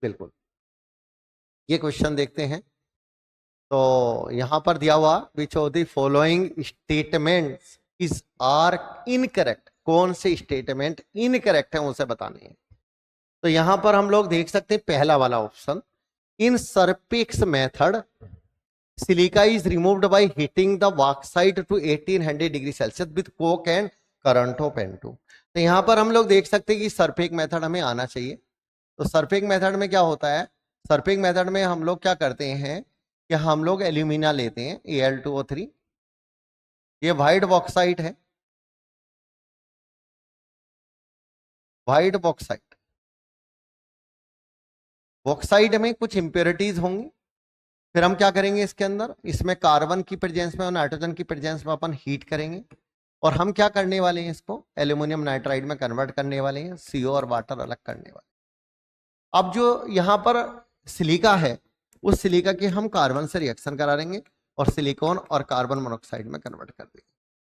बिल्कुल। ये क्वेश्चन देखते हैं। तो यहां पर दिया हुआ which of the following statements is are incorrect, कौन से स्टेटमेंट इनकरेक्ट है उसे बताने हैं। तो यहां पर हम लोग देख सकते हैं पहला वाला option, in Serpek's method silica is removed by heating the bauxite to 1800 degree Celsius with coke and current of N2। तो यहां पर हम लोग देख सकते हैं कि सर्पिक मेथड हमें आना चाहिए। तो सर्पिक मेथड में क्या होता है, सर्पिक मेथड में हम लोग क्या करते हैं कि हम लोग एल्यूमिना लेते हैं Al2O3, ये व्हाइट बॉक्साइट है, व्हाइट बॉक्साइट। बॉक्साइट में कुछ इंप्योरिटीज होंगी, फिर हम क्या करेंगे इसके अंदर, इसमें कार्बन की प्रेजेंस में और नाइट्रोजन की प्रेजेंस में अपन हीट करेंगे और हम क्या करने वाले हैं, इसको एल्यूमिनियम नाइट्राइड में कन्वर्ट करने वाले हैं, CO और वाटर अलग करने वाले। अब जो यहाँ पर सिलिका है, उस सिलिका के हम कार्बन से रिएक्शन करा देंगे और सिलिकॉन और कार्बन मोनोऑक्साइड में कन्वर्ट कर देंगे।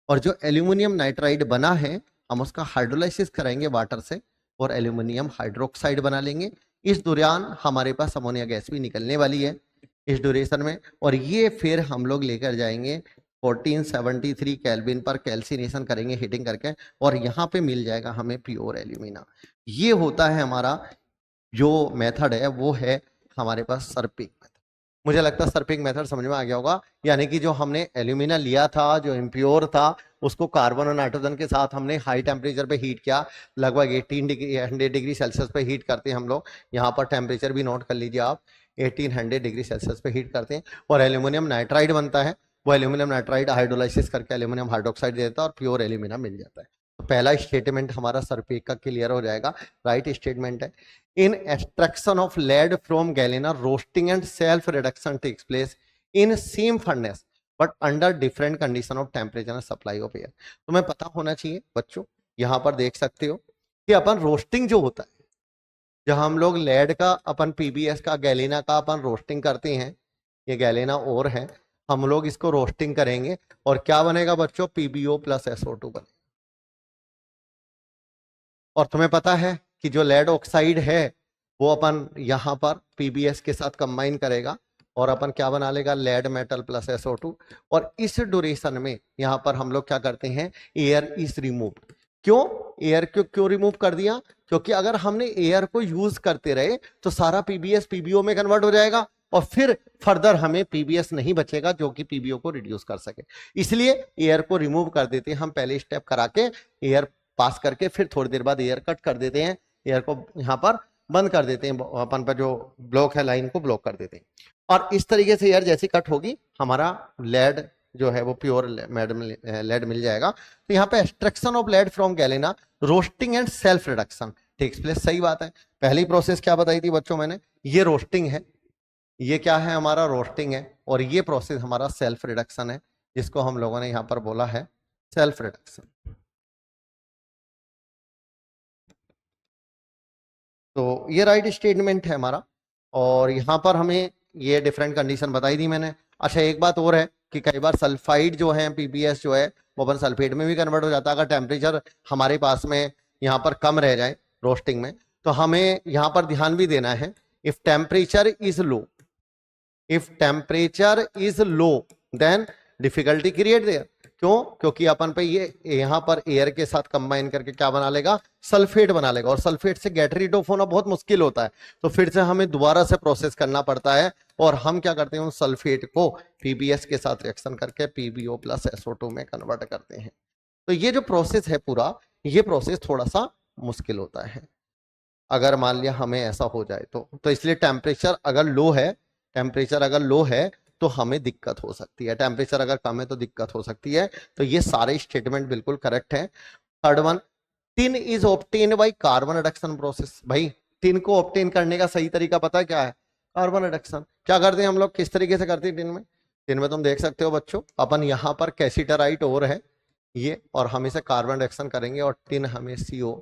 और जो एल्यूमिनियम नाइट्राइड बना है हम उसका हाइड्रोलाइसिस कराएंगे वाटर से और एल्यूमिनियम हाइड्रोक्साइड बना लेंगे। इस दौरान हमारे पास अमोनिया गैस भी निकलने वाली है इस ड्यूरेशन में, और ये फिर हम लोग लेकर जाएंगे 1473 केल्विन पर कैल्सिनेशन करेंगे हीटिंग करके, और यहाँ पे मिल जाएगा हमें प्योर एल्यूमिना। ये होता है हमारा जो मेथड है, वो है हमारे पास सर्पिक मेथड। मुझे लगता है सर्पिक मेथड समझ में आ गया होगा। यानी कि जो हमने एल्यूमिना लिया था जो इम्प्योर था, उसको कार्बन और नाइट्रोजन के साथ हमने हाई टेम्परेचर पे हीट किया, लगभग 18 डिग्री सेल्सियस पे हीट करते हैं हम लोग। यहाँ पर टेम्परेचर भी नोट कर लीजिए आप, 1800 डिग्री सेल्सियस पे हीट करते हैं और एल्यूमिनियम नाइट्राइड बनता है। वो एल्यूमिनियम नाइट्राइड हाइड्रोलाइसिस करके एल्यूमिनियम हाइड्रोक्साइड देता है और प्योर एल्यूमिना मिल जाता है। तो पहला स्टेटमेंट हमारा सर्पिक का क्लियर हो जाएगा, राइट स्टेटमेंट है। In extraction of lead from galena, roasting and self reduction takes place in same furnace but under different condition of temperature and supply of air। तुम्हें पता होना चाहिए बच्चों, यहां पर देख सकते हो कि अपन रोस्टिंग जो होता है, जब हम लोग लेड का अपन PBS का गैलेना का अपन रोस्टिंग करते हैं, ये गैलेना और है, हम लोग इसको रोस्टिंग करेंगे और क्या बनेगा बच्चों, PbO प्लस SO2 बनेगा। और तुम्हें पता है कि जो लेड ऑक्साइड है वो अपन यहाँ पर PBS के साथ कंबाइन करेगा और अपन क्या बना लेगा, लेड मेटल प्लस SO2। और इस ड्यूरेशन में यहाँ पर हम लोग क्या करते हैं, एयर इज रिमूव। क्यों एयर क्यों रिमूव कर दिया, क्योंकि अगर हमने एयर को यूज करते रहे तो सारा PBS PbO में कन्वर्ट हो जाएगा और फिर फर्दर हमें PBS नहीं बचेगा जो कि PbO को रिड्यूस कर सके। इसलिए एयर को रिमूव कर देते हैं हम, पहले स्टेप करा के एयर पास करके फिर थोड़ी देर बाद एयर कट कर देते हैं, एयर को यहाँ पर बंद कर देते हैं, अपन पर जो ब्लॉक है लाइन को ब्लॉक कर देते हैं। और इस तरीके से एयर जैसी कट होगी हमारा लेड जो है वो प्योर लेड मिल जाएगा। तो यहाँ पे extraction of lead from galena, roasting and self reduction takes place. सही बात है, पहली प्रोसेस क्या बताई थी बच्चों मैंने, ये रोस्टिंग है, ये क्या है हमारा रोस्टिंग है, और ये प्रोसेस हमारा सेल्फ रिडक्शन है जिसको हम लोगों ने यहाँ पर बोला है सेल्फ रिडक्शन। तो ये राइट स्टेटमेंट है हमारा, और यहाँ पर हमें ये डिफरेंट कंडीशन बताई थी मैंने। अच्छा एक बात और है कि कई बार सल्फाइड जो है PBS जो है वो अपन सल्फेट में भी कन्वर्ट हो जाता है, अगर टेम्परेचर हमारे पास में यहाँ पर कम रह जाए रोस्टिंग में। तो हमें यहाँ पर ध्यान भी देना है, if temperature is low, if temperature is low then difficulty create there. क्यों, क्योंकि अपन पे ये यहाँ पर एयर के साथ कंबाइन करके क्या बना लेगा, सल्फेट बना लेगा, और सल्फेट से गेट रीड ऑफ होना बहुत मुश्किल होता है, तो फिर से हमें दोबारा से प्रोसेस करना पड़ता है। और हम क्या करते हैं, उस सल्फेट को PBS के साथ रिएक्शन करके PbO प्लस SO2 में कन्वर्ट करते हैं। तो ये जो प्रोसेस है पूरा, ये प्रोसेस थोड़ा सा मुश्किल होता है अगर मान लिया हमें ऐसा हो जाए तो इसलिए टेम्परेचर अगर लो है, टेम्परेचर अगर लो है तो हमें दिक्कत हो सकती है, टेम्परेचर अगर कम है तो दिक्कत हो सकती है। तो ये सारे स्टेटमेंट बिल्कुल करेक्ट है। Third one, tin is obtain by carbon reduction process. भाई टिन को ऑब्टेन करने का सही तरीका पता है क्या है, कार्बन रिडक्शन। क्या करते हैं हम लोग, किस तरीके से करते हैं टिन में, टिन में तुम देख सकते हो बच्चों, अपन यहाँ पर कैसिटराइट और है ये, और हम इसे कार्बन रिएक्शन करेंगे और टिन हमें CO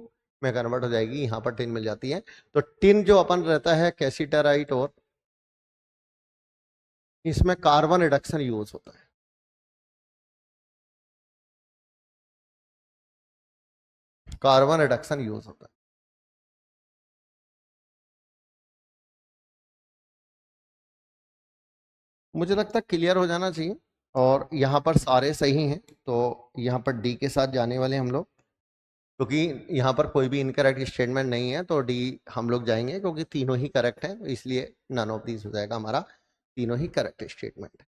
में कन्वर्ट हो जाएगी, यहाँ पर टिन मिल जाती है। तो टिन जो अपन रहता है कैसिटराइट और, इसमें कार्बन रिडक्शन यूज होता है, कार्बन रिडक्शन यूज होता है। मुझे लगता है क्लियर हो जाना चाहिए। और यहाँ पर सारे सही हैं, तो यहाँ पर डी के साथ जाने वाले हम लोग, क्योंकि यहाँ पर कोई भी इनकरेक्ट स्टेटमेंट नहीं है, तो डी हम लोग जाएंगे, क्योंकि तीनों ही करेक्ट हैं, तो इसलिए नन ऑफ दीज हो जाएगा हमारा, तीनों ही करेक्ट स्टेटमेंट।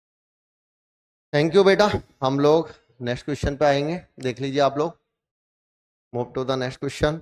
थैंक यू बेटा। हम लोग नेक्स्ट क्वेश्चन पे आएंगे, देख लीजिए आप लोग। Move to the next question.